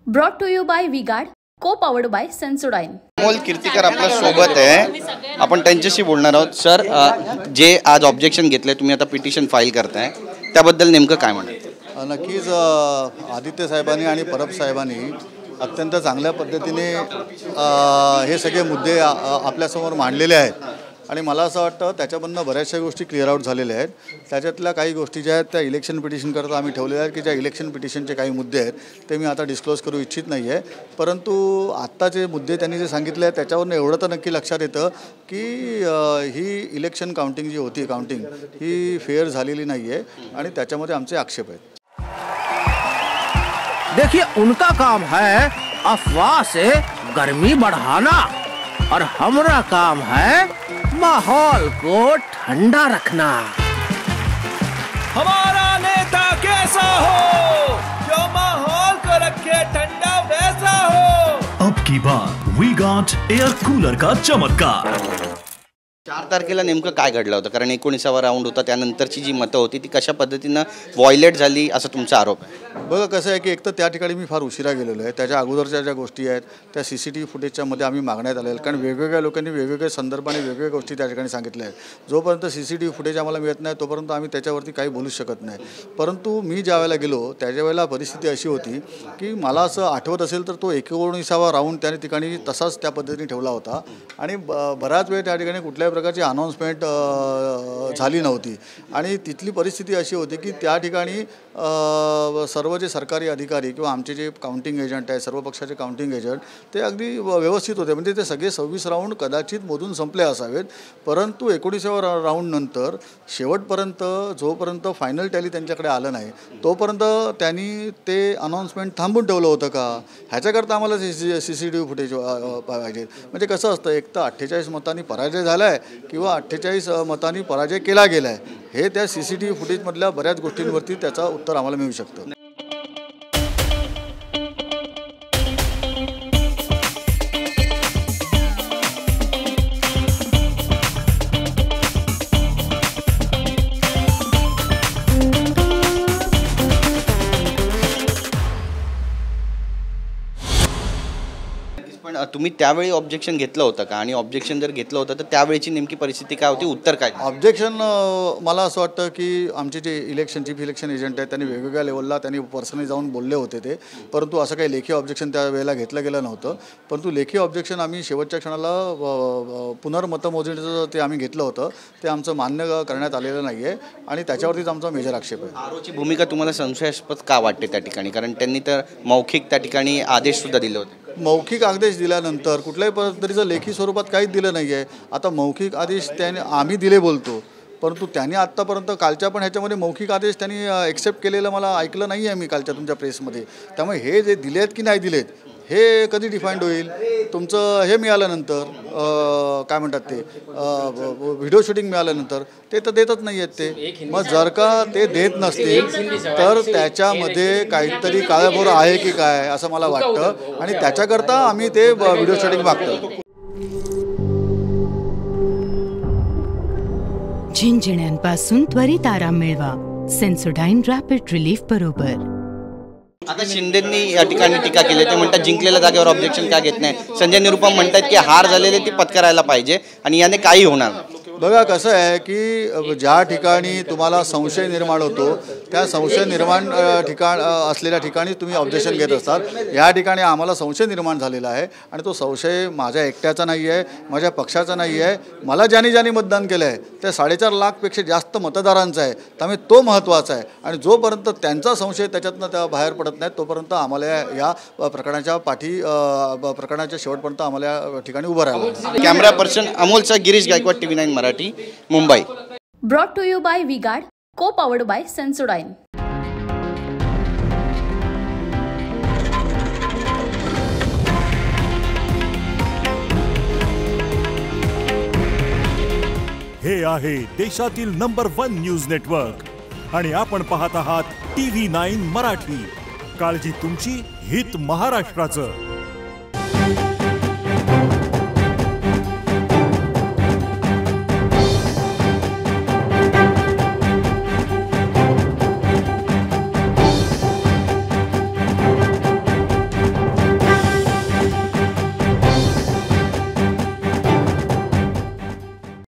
Brought to you by Vguard, co powered bye Sensodyne. Amol Kirtikar आपल्या सोबत आहे, आपण त्यांच्याशी बोलणार आहोत। सर, जे आज ऑब्जेक्शन घेतले, तुम्ही आता पिटिशन फाईल करताय, त्याबद्दल नेमकं काय म्हणाल? नक्कीच आदित्य साहेबांनी आणि परब साहेबांनी अत्यंत चांगल्या पद्धतीने हे सगळे मुद्दे आपल्यासमोर मांडलेले आहेत आणि मला असं वाटतं त्याच्यामधनं बऱ्याचशा गोष्टी क्लिअर आउट झालेल्या आहेत। त्याच्यातल्या काही गोष्टी ज्या आहेत त्या इलेक्शन पिटिशन करता आम्ही ठेवलेल्या आहेत की ज्या इलेक्शन पिटिशनचे काही मुद्दे आहेत ते मी आता डिस्क्लोज करू इच्छित नाही आहे, परंतु आत्ताचे मुद्दे त्यांनी जे सांगितले आहेत त्याच्यावरून एवढं तर नक्की लक्षात येतं की ही इलेक्शन काउंटिंग जी होती काउंटिंग ही फेअर झालेली नाही आहे आणि त्याच्यामध्ये आमचे आक्षेप आहेत। देखिए, उनका काम है अफवाह से गर्मी बढ़ाना और हमारा काम है माहौल को ठंडा रखना। हमारा नेता कैसा हो जो माहौल को रखे ठंडा वैसा हो। अब की बात वी गॉट एयर कूलर का चमत्कार। 4 तारखेला नेमकं काय घडलं होतं? कारण 19वा राऊंड होता, त्यानंतरची जी मतं होती ती कशा पद्धतीनं व्हायलेट झाली असं तुमचा आरोप आहे? बघा कसं आहे की एक तर त्या ठिकाणी मी फार उशिरा गेलेलो आहे, त्याच्या अगोदरच्या ज्या गोष्टी आहेत त्या CCTV फुटेजच्या मध्ये आम्ही मागण्यात आलेल्या, कारण वेगवेगळ्या लोकांनी वेगवेगळ्या संदर्भाने वेगवेगळ्या गोष्टी त्या ठिकाणी सांगितल्या आहेत। जोपर्यंत CCTV फुटेज आम्हाला मिळत नाही तोपर्यंत आम्ही त्याच्यावरती काही बोलू शकत नाही। परंतु मी ज्या वेळेला गेलो त्याच्या वेळेला परिस्थिती अशी होती की मला असं आठवत असेल तर तो 19वा राऊंड त्याने ठिकाणी तसाच त्या पद्धतीने ठेवला होता आणि बराच वेळ त्या ठिकाणी कुठल्याही प्रकारची अनाउन्समेंट झाली नव्हती आणि तिथली परिस्थिती अशी होती की त्या ठिकाणी सर्व जे सरकारी अधिकारी किंवा आमचे जे काउंटिंग एजंट आहे, सर्व पक्षाचे काउंटिंग एजंट ते अगदी व्यवस्थित होते, म्हणजे ते सगळे 26 राऊंड कदाचित मोजून संपले असावेत। परंतु 19व्या राऊंड नंतर शेवटपर्यंत जोपर्यंत फायनल टॅली त्यांच्याकडे आलं नाही तोपर्यंत त्यांनी ते अनाउन्समेंट थांबून ठेवलं होतं का? ह्याच्याकरता आम्हाला CCTV फुटेज पाहिजे। म्हणजे कसं असतं, एक तर 48 मतांनी पराजय झाला आहे किंवा 48 मतांनी पराजय केला गेला आहे, हे त्या CCTV फुटेजमधल्या बऱ्याच गोष्टींवरती त्याचं उत्तर आम्हाला मिळू शकतं। पण तुम्ही त्यावेळी ऑब्जेक्शन घेतलं होतं का? आणि ऑब्जेक्शन जर घेतलं होतं तर त्यावेळीची नेमकी परिस्थिती काय होती, उत्तर काय? ऑब्जेक्शन मला असं वाटतं की आमचे जे चीफ इलेक्शन एजंट आहेत त्यांनी वेगवेगळ्या लेवलला त्यांनी पर्सनली जाऊन बोलले होते ते, परंतु असं काही लेखी ऑब्जेक्शन त्या वेळेला घेतलं गेलं नव्हतं। परंतु लेखी ऑब्जेक्शन आम्ही शेवटच्या क्षणाला पुनर्मतमोजणीचं ते आम्ही घेतलं होतं, ते आमचं मान्य करण्यात आलेलं नाही आहे आणि त्याच्यावरतीच आमचा मेजर आक्षेप आहे। ROची भूमिका तुम्हाला संशयास्पद का वाटते त्या ठिकाणी? कारण त्यांनी तर मौखिक त्या ठिकाणी आदेशसुद्धा दिले होते। मौखिक आदेश दिल्यानंतर कुठल्याही पद्धतीचं लेखी स्वरूपात काहीच दिलं नाही आहे। आता मौखिक आदेश त्याने आम्ही दिले बोलतो, परंतु त्यांनी आत्तापर्यंत कालच्या पण ह्याच्यामध्ये मौखिक आदेश त्यांनी एक्सेप्ट केलेलं मला ऐकलं नाही आहे मी कालच्या तुमच्या प्रेसमध्ये। त्यामुळे हे जे दिले आहेत की नाही दिलेत हे कधी डिफाईंड होईल? तुमचं हे मिळाल्यानंतर काय म्हणतात ते व्हिडिओ शूटिंग मिळाल्यानंतर ते तर देतच नाही आहेत ते। मग जर का ते देत नसतील तर त्याच्यामध्ये काहीतरी काळाबोर आहे की काय असं मला वाटतं आणि त्याच्याकरता आम्ही ते व्हिडिओ शूटिंग मागतो। झिंझिण्यांपासून त्वरित आराम मिळवा सेन्सोडाइन रॅपिड रिलीफ बरोबर। आता शिंदेंनी या ठिकाणी टीका केली, ते म्हणतात जिंकलेल्या जागेवर ऑब्जेक्शन का घेत नाही? संजय निरुपम म्हणतात की हार झालेले ती पत्करायला पाहिजे आणि याने काही होणार। बघा कसं आहे की ज्या ठिकाणी तुम्हाला संशय निर्माण होतो त्या संशय निर्माण असलेल्या ठिकाणी तुम्ही ऑब्जेक्शन घेत असतात। या ठिकाणी आम्हाला संशय निर्माण झालेला आहे आणि तो संशय माझ्या एकट्याचा नाही आहे, माझ्या पक्षाचा नाही आहे, मला ज्यांनी मतदान केलं आहे त्या 4.5 लाखपेक्षा जास्त मतदारांचा आहे, त्यामुळे तो महत्त्वाचा आहे आणि जोपर्यंत त्यांचा संशय त्याच्यातनं त्या बाहेर पडत नाही तोपर्यंत आम्हाला या प्रकरणाच्या शेवटपर्यंत आम्हाला या ठिकाणी उभं राहावं। कॅमेरा पर्सन अमोलचा Girish Gaikwad, TV9 Marathi, Mumbai. Brought to you by Vguard, co powered bye Sensodyne. हे आहे देशातील नंबर 1 न्यूज नेटवर्क आणि आपण पाहत आहात TV9 मराठी। काळजी तुमची, हित महाराष्ट्राचं।